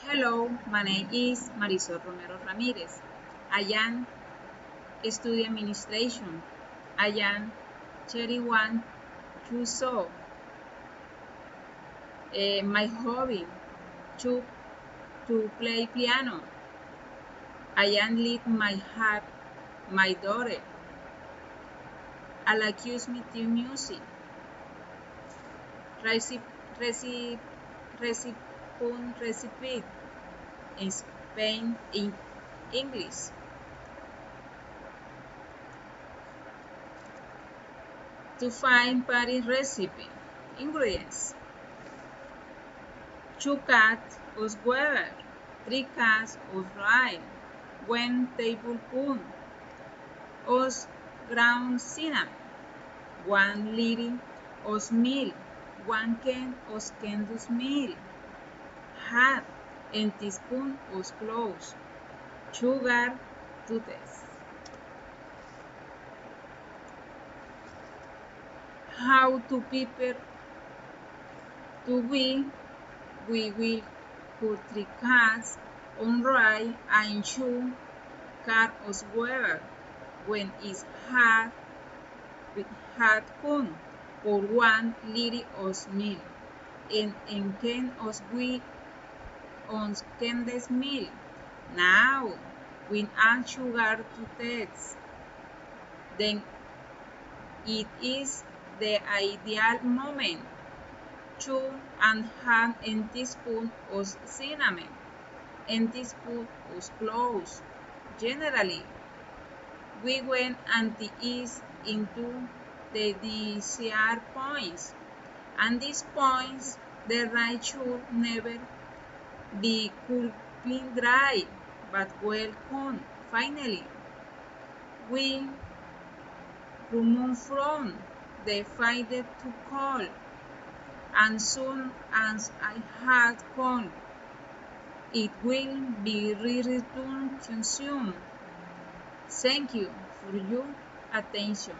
Hello, my name is Marisol Romero Ramirez. I am study administration. I am 31 years old. My hobby to, to play piano. I am lead my heart, my daughter. I like use me to music. Recipe, recipe, recipe in Spain in English. To find Paris recipe. Ingredients: 2 cups of water, 3 cups of rice, 1 tablespoon of ground cinnamon, 1 liter of milk, 1 can of candle milk, half a teaspoon of cloves, sugar to taste. How to prepare to we will put 3 cups on rice and 2 cups of water. When it's hot, with hot spoon, pour 1 liter of milk and a can of wheat on condensed milk. Now, we add sugar to taste. Then it is the ideal moment. 2.5 teaspoons of cinnamon, and teaspoon of cloves. Generally, we went and ease into the desired points, and these points the rice should never be cooking dry, but well cooked. Finally, we remove from the fire to cool, and soon as I had cooled, it will be ready to consume. Thank you for your attention.